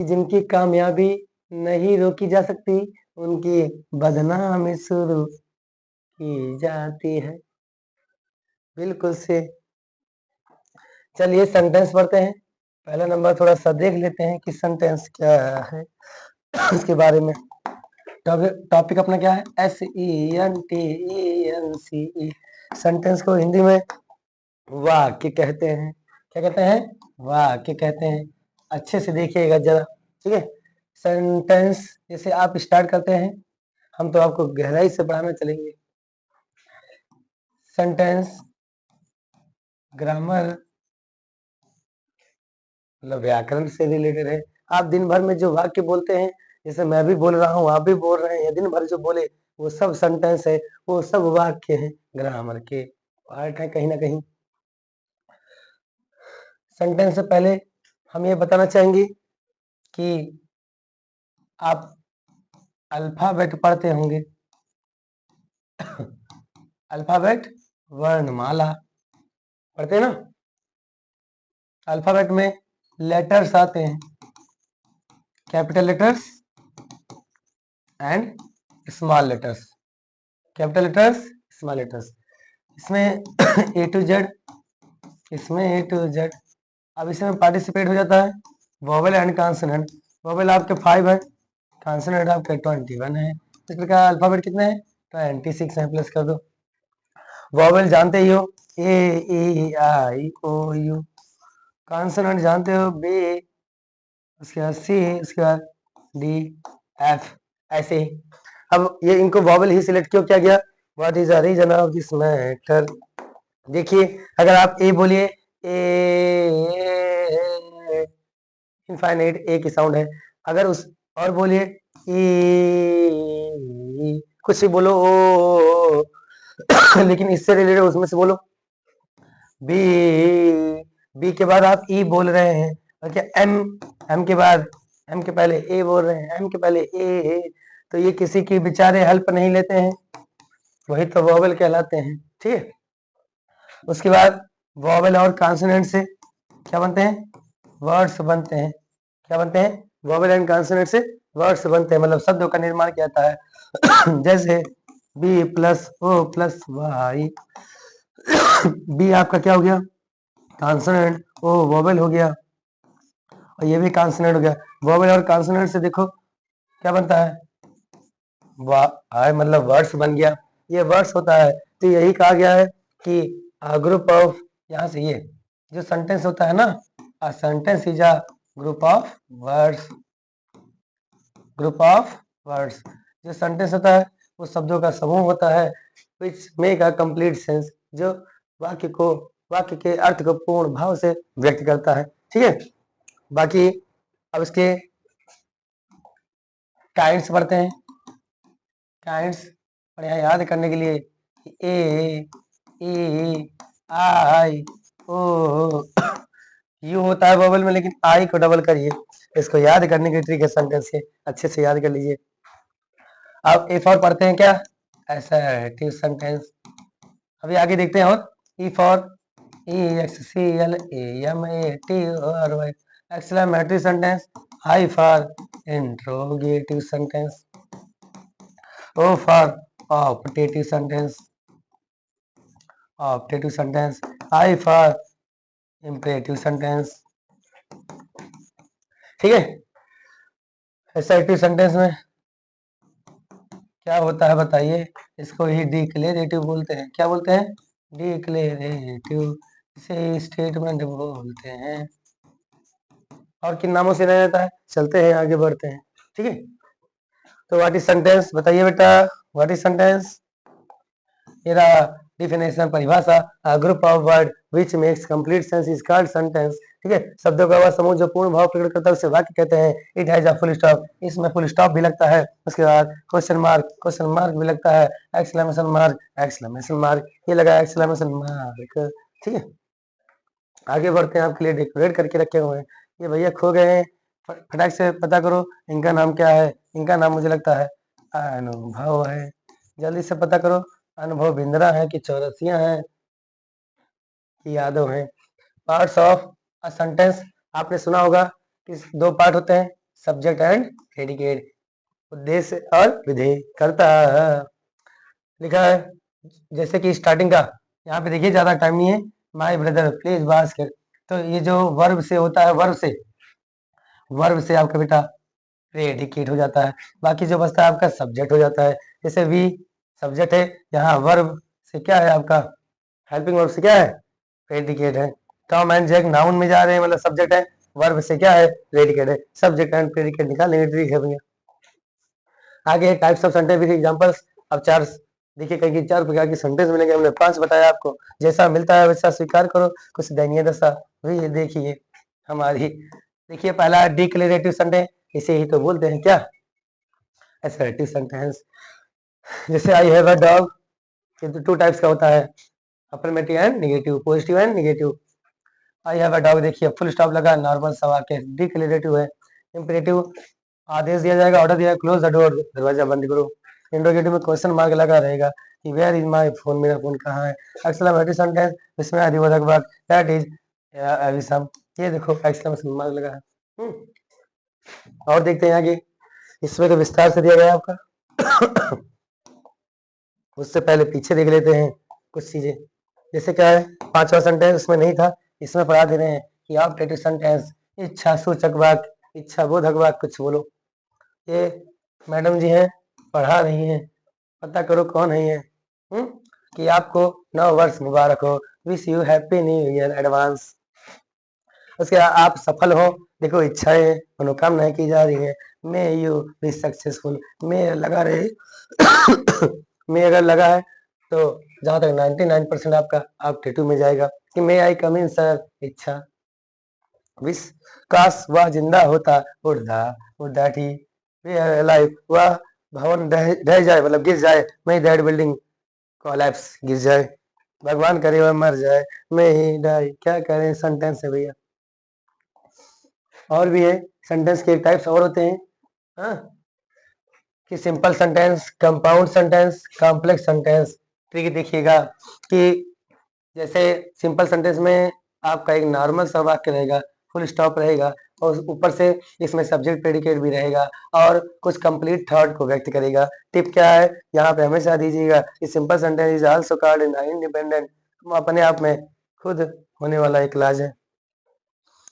जिनकी कामयाबी नहीं रोकी जा सकती, उनकी बदनामी शुरू की जाती है। बिल्कुल से। चलिए सेंटेंस पढ़ते हैं। पहला नंबर थोड़ा सा देख लेते हैं कि सेंटेंस क्या है उसके बारे में। टॉपिक अपना क्या है? SENTENCE। सेंटेंस को हिंदी में वाक्य कहते हैं। क्या कहते हैं? वाक्य कहते हैं। अच्छे से देखिएगा जरा, ठीक है। सेंटेंस जैसे आप स्टार्ट करते हैं, हम तो आपको गहराई से पढ़ाना चलेंगे। सेंटेंस ग्रामर मतलब व्याकरण से रिलेटेड है। आप दिन भर में जो वाक्य बोलते हैं, जैसे मैं भी बोल रहा हूँ, आप भी बोल रहे हैं, या दिन भर जो बोले वो सब सेंटेंस है, वो सब वाक्य है, ग्रामर के पार्ट है कहीं ना कहीं। सेंटेंस से पहले हम ये बताना चाहेंगे कि आप अल्फाबेट पढ़ते होंगे। अल्फाबेट वर्णमाला पढ़ते हैं ना। अल्फाबेट में लेटर्स आते हैं, capital letters and small letters. Capital letters, small letters. इसमें A to Z, इसमें A to Z। अब इसमें पार्टिसिपेट हो जाता है वोवेल एंड कॉन्सोनेंट। वोवेल आपके 5 है, कॉन्सोनेंट आपके 21 है। इस प्रकार अल्फाबेट कितने हैं? 26 है। प्लस कर दो। वोवेल जानते ही हो, A E I O U। Consonant जानते हो, B, उसके बाद C, उसके बाद D F, ऐसे ही। अब ये इनको वोवेल ही सिलेक्ट क्यों किया गया? What is the reason of this matter? देखिए, अगर आप ए बोलिए, ए इनफाइनाइट ए की साउंड है। अगर उस और बोलिए ई, कुछ भी बोलो ओ, लेकिन इससे रिलेटेड उसमें से बोलो बी। बी के बाद आप ई बोल रहे हैं, और क्या एम, एम के बाद, एम के पहले ए बोल रहे हैं, एम के पहले ए, तो ये किसी की बेचारे हेल्प नहीं लेते हैं, वही तो वोवेल कहलाते हैं, ठीक है। उसके बाद वोवेल और कॉन्सोनेंट से क्या बनते हैं? वर्ड्स बनते हैं। क्या बनते हैं? वोवेल एंड कॉन्सोनेंट से वर्ड्स बनते हैं, मतलब शब्दों का निर्माण किया जाता है। जैसे B plus O plus Y. B आपका क्या हो गया? कॉन्सोनेंट। ओ वोवेल हो गया, और ये भी कॉन्सोनेंट हो गया। वोवेल और कॉन्सोनेंट से देखो क्या बनता है? वाई मतलब वर्ड्स बन गया। ये वर्ड्स होता है, तो यही कहा गया है कि ग्रुप ऑफ, यहाँ से ये जो सेंटेंस होता है ना, a sentence is a group of words। Group of words, जो सेंटेंस होता है वो शब्दों का समूह होता है, which make a complete sense, जो वाक्य के अर्थ को पूर्ण भाव से व्यक्त करता है, ठीक है। बाकी अब इसके काइंड्स बढ़ते हैं। काइंड्स बढ़िया याद करने के लिए ए ई आई ओ यू होता है वोवेल में, लेकिन आई को डबल करिए। इसको याद करने की ट्रिक है सेंटेंस के, अच्छे से याद कर लीजिए। अब ए फॉर पढ़ते हैं क्या? Assertive sentence. अभी आगे देखते हैं। और E for EXCLAMATORY exclamatory sentence. I for interrogative sentence. O for optative sentence, optative sentence। I for imperative sentence, ठीक है। असर्टिव सेंटेंस में क्या होता है बताइए? इसको ही डिक्लेरेटिव बोलते हैं। क्या बोलते हैं? डिक्लेरेटिव। इसे स्टेटमेंट बोलते हैं। और किन नामों से जाना जाता है? चलते हैं आगे बढ़ते हैं, ठीक है। तो व्हाट इज सेंटेंस बताइए बेटा, व्हाट इज सेंटेंस? मेरा डिफिनेशन, परिभाषा, group of word which makes complete sense is called sentence, ठीक है। शब्दों का वह समूह जो पूर्ण भाव प्रकट करता है उसे वाक्य कहते हैं। It has a full stop, इसमें फुल स्टॉप भी लगता है। उसके बाद क्वेश्चन मार्क भी लगता है। एक्सक्लेमेशन मार्क, ये लगा एक्सक्लेमेशन मार्क, ठीक है। आगे बढ़ते हैं, आपके लिए डेकोरेट करके रखे हुए हैं। ये भैया खो गए हैं, फटाक से पता करो इनका नाम क्या है। इनका नाम मुझे लगता है अनुभव है, जल्दी से पता करो। अनुभव बिंद्रा है कि चौरसिया है कि यादव है? पार्ट्स ऑफ अ सेंटेंस आपने सुना होगा कि दो पार्ट होते हैं, सब्जेक्ट एंड प्रेडिकेट, उद्देश्य और विधेय, कर्ता लिखा है। जैसे कि स्टार्टिंग का यहाँ पे देखिए, ज्यादा टाइम नहीं है। माय ब्रदर प्लीज बास्केट, तो ये जो वर्ब से होता है, वर्ब से आपका बेटा प्रेडिकेट हो जाता है। बाकी जो बचता है आपका सब्जेक्ट हो जाता है। जैसे वी सब्जेक्ट है, यहाँ वर्ब से क्या है आपका, हेल्पिंग वर्ब से क्या है, प्रेडिकेट है। टॉम एंड जैक नाउन में जा रहे हैं, मतलब सब्जेक्ट है, वर्ब से क्या है, प्रेडिकेट है। सब्जेक्ट एंड प्रेडिकेट निकालेंगे, ट्रिक है भैया। आगे types of sentence with examples. अब चार देखिए, कहीं 4 प्रकार की सेंटेंस मिलेंगे, हमने 5 बताया आपको। जैसा मिलता है वैसा स्वीकार करो, कुछ दयनीय दशा भी देखिए हमारी। देखिए पहला डिक्लेरेटिव सेंटेंस, इसे ही तो बोलते हैं क्या, असर्टिव सेंटेंस। जैसे आई हैव अ डॉग, ये तो 2 टाइप्स का होता है, affirmative and negative, positive and negative. I have a dog देखिए फुल स्टॉप लगा, नॉर्मल सा वाक्य। डिक्लेरेटिव है, इंपेरेटिव आदेश दिया जाएगा, ऑर्डर दिया, क्लोज द डोर, दरवाजा बंद करो। इंट्रोगेटिव में क्वेश्चन मार्क लगा रहेगा कि वेयर इज माय फोन, मेरा फोन कहाँ है। एक्सक्लेमेटरी सेंटेंस, इसमें अधिबोधक वाक्य, दैट इज अविसम, ये देखो एक्सक्लेमेशन मार्क लगा है। और देखते हैं आगे, इसमें तो विस्तार से दिया गया आपका। उससे पहले पीछे देख लेते हैं कुछ चीजें। जैसे क्या है, 5वां सेंटेंस इसमें नहीं था, इसमें पढ़ा दे रहे हैं कि ऑब्जेक्टिव सेंटेंस, इच्छा सूचक वाक्य, इच्छा बोधक वाक्य, कुछ बोलो। ये मैडम जी हैं, पढ़ा रही हैं, पता करो कौन है ये। कि आपको नव वर्ष मुबारक हो, wish you happy new year advance. उसके बाद आप सफल हो, देखो इच्छाएं मनोकामनाएं की जा रही है। मे यू बी सक्सेसफुल, मे लगा रहे। मे अगर लगा है तो जहां तक 99% आपका ऑब्जेक्टिव में जाएगा कि मे आई कम इन सर, इच्छा। विश काश वह जिंदा होता, उड़दा उड़दा ठीक, लाइफ वह भवन ढह जाए, मतलब गिर जाए। मैं दैट बिल्डिंग कोलैप्स, गिर जाए। भगवान करे वह मर जाए, मैं ही डाई। क्या करें, सेंटेंस है भैया। और भी है, सेंटेंस के टाइप्स और होते हैं। हाँ, कि simple sentence, compound sentence, complex sentence. ठीक देखिएगा कि जैसे सिंपल सेंटेंस में आपका एक नॉर्मल सा वाक्य रहेगा, फुल स्टॉप रहेगा, और ऊपर से इसमें सब्जेक्ट प्रेडिकेट भी रहेगा और कुछ कंप्लीट थॉट को व्यक्त करेगा। टिप क्या है, यहाँ पे हमेशा दीजिएगा कि simple sentence is also called independent, अपने आप में खुद होने वाला एक क्लास है।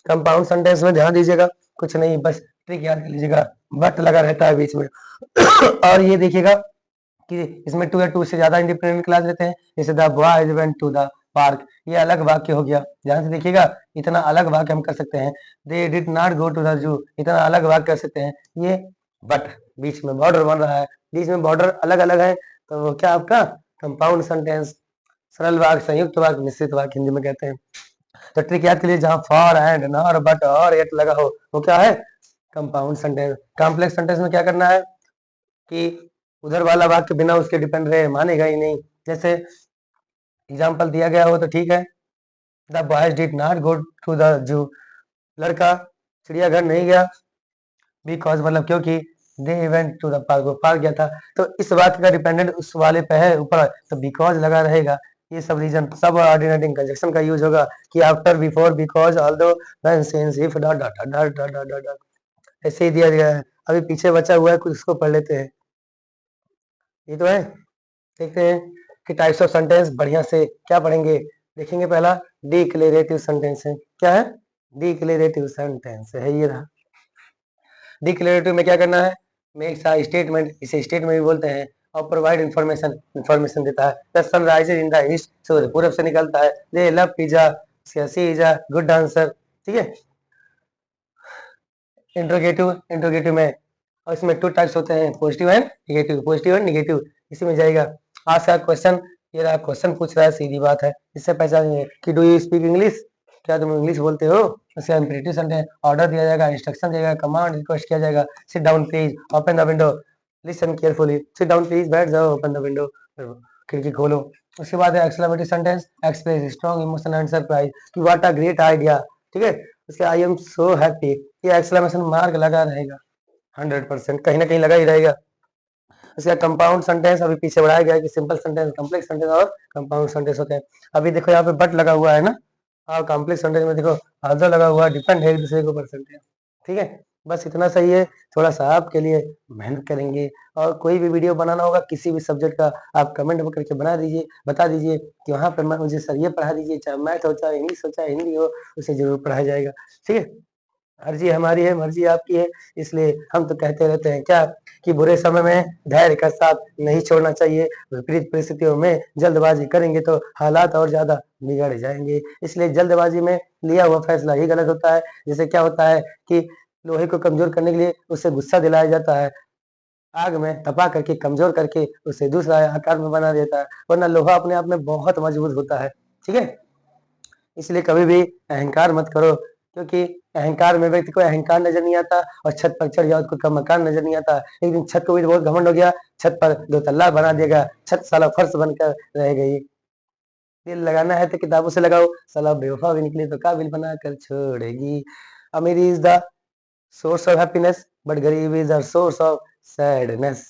कंपाउंड सेंटेंस में ध्यान दीजिएगा, कुछ नहीं, बस ट्रिक याद कर लीजिएगा, बट लगा रहता है बीच में। और ये देखिएगा कि इसमें 2 या 2 से ज्यादा इंडिपेंडेंट क्लास रहते हैं। जैसे the boys went to the park, ये अलग वाक्य हो गया, ध्यान से देखिएगा। इतना अलग वाक्य हम कर सकते हैं। They did not go to the zoo, इतना अलग वाक्य कर सकते हैं। ये बट बीच में बॉर्डर बन रहा है, बीच में बॉर्डर अलग अलग है, तो वो क्या आपका कंपाउंड सेंटेंस। सरल वाक्य, संयुक्त वाक्य, मिश्रित वाक्य हिंदी में कहते हैं। तो ट्रिक याद के लिए, जहां फॉर एंड नॉर बट और एट लगा हो वो क्या है, कंपाउंड सेंटेंस। कॉम्प्लेक्स सेंटेंस में क्या करना है कि उधर वाला वाक्य बिना उसके डिपेंड रहे मानेगा ही नहीं। जैसे एग्जाम्पल दिया गया हो तो ठीक है, the boys did not go to the zoo, लड़का चिड़ियाघर नहीं गया, बिकॉज मतलब क्योंकि they went to the park, वो पार्क गया था। तो इस वाक्य का डिपेंडेंट उस वाले पे है ऊपर, तो बिकॉज लगा रहेगा। ये सब रीजन, सब ऑर्डिनेटिंग कंजक्शन का यूज होगा कि after, before, because, although, when, since, if, dot dot dot dot dot dot dot, ऐसे ही दिया गया है। अभी पीछे बचा हुआ है कुछ, उसको पढ़ लेते हैं। ये तो है, देखते हैं कि टाइप्स ऑफ सेंटेंस बढ़िया से क्या पढ़ेंगे। देखेंगे पहला डिक्लेरेटिव सेंटेंस है, क्या है, डिक्लेरेटिव सेंटेंस है ये रहा। डिक्लेरेटिव में क्या करना है, मेक्स अ स्टेटमेंट, इसे स्टेटमेंट भी बोलते हैं, और प्रोवाइड इंफॉर्मेशन, इंफॉर्मेशन देता है। The sun rises in the east, सूर्य पूरब से निकलता है। They love pizza, she is a good dancer, ठीक है। इंट्रोगेटिव, इंट्रोगेटिव में, और इसमें 2 टाइप्स होते हैं, positive and negative, positive and negative. इसी में जाएगा आज का क्वेश्चन। ये रहा क्वेश्चन पूछ रहा है, सीधी बात है, इससे पहचानिए कि डू यू स्पीक इंग्लिश, क्या तुम इंग्लिश बोलते हो। उसके इंपेरेटिव सेंटेंस, ऑर्डर दिया जाएगा, इंस्ट्रक्शन दिया जाएगा, कमांड रिक्वेस्ट किया जाएगा। Sit down please, open the window, listen carefully, sit down please, बैठ जाओ, ओपन द विंडो, खिड़की खोलो। उसके बाद है exclamatory sentence, express strong emotion and surprise, कि व्हाट अ ग्रेट आइडिया, ठीक है। उसके आई एम सो हैप्पी, ये एक्सक्लेमेशन मार्क लगा रहेगा, 100% कहीं ना कहीं लगा ही रहेगा। इसका कंपाउंड सेंटेंस अभी पीछे बढ़ाया गया है कि सिंपल सेंटेंस, कॉम्प्लेक्स सेंटेंस और कंपाउंड सेंटेंस होते हैं। अभी देखो यहाँ पे बट लगा हुआ है ना, और कॉम्प्लेक्स सेंटेंस में देखो आल्सो लगा हुआ है, डिपेंड है एक दूसरे के ऊपर सेंटेंस, ठीक है। बस इतना सही है। थोड़ा सा आपके लिए मेहनत करेंगे, और कोई भी वीडियो बनाना होगा किसी भी सब्जेक्ट का, आप कमेंट में करके बना दीजिए, बता दीजिए कि वहाँ पर मुझे सर ये पढ़ा दीजिए, चाहे मैथ हो, चाहे इंग्लिश हो, चाहे हिंदी हो, उसे ज़रूर पढ़ाया जाएगा। ठीक है? अर्जी हमारी है, मर्जी आपकी है, इसलिए हम तो कहते रहते हैं क्या कि बुरे समय में धैर्य का साथ नहीं छोड़ना चाहिए। विपरीत परिस्थितियों में जल्दबाजी करेंगे तो हालात और ज़्यादा बिगड़ जाएँगे। इसलिए जल्दबाजी में लिया हुआ फैसला ही गलत होता है। जैसे क्या होता है कि लोहे को कमज़ोर करने के लिए उससे गुस्सा दिलाया जाता है, आग में तपा करके कमज़ोर करके उसे दूसरा आकार में बना देता है, वरना लोहा अपने आप में बहुत मजबूत होता है। ठीक है? इसलिए कभी भी अहंकार मत करो, क्योंकि अहंकार में व्यक्ति को अहंकार नजर नहीं आता, और छत पर चढ़ जाओ तो उसका मकान नजर नहीं आता। एक दिन छत को भी बहुत घमंड हो गया, छत पर दो तल्ला बना देगा, छत साला फर्श बनकर रह गई। दिल लगाना है तो किताबों से लगाओ, साला बेवफा भी निकले तो काबिल बना कर छोड़ेगी। अमीरी is the source of happiness, but गरीबी is the source of sadness.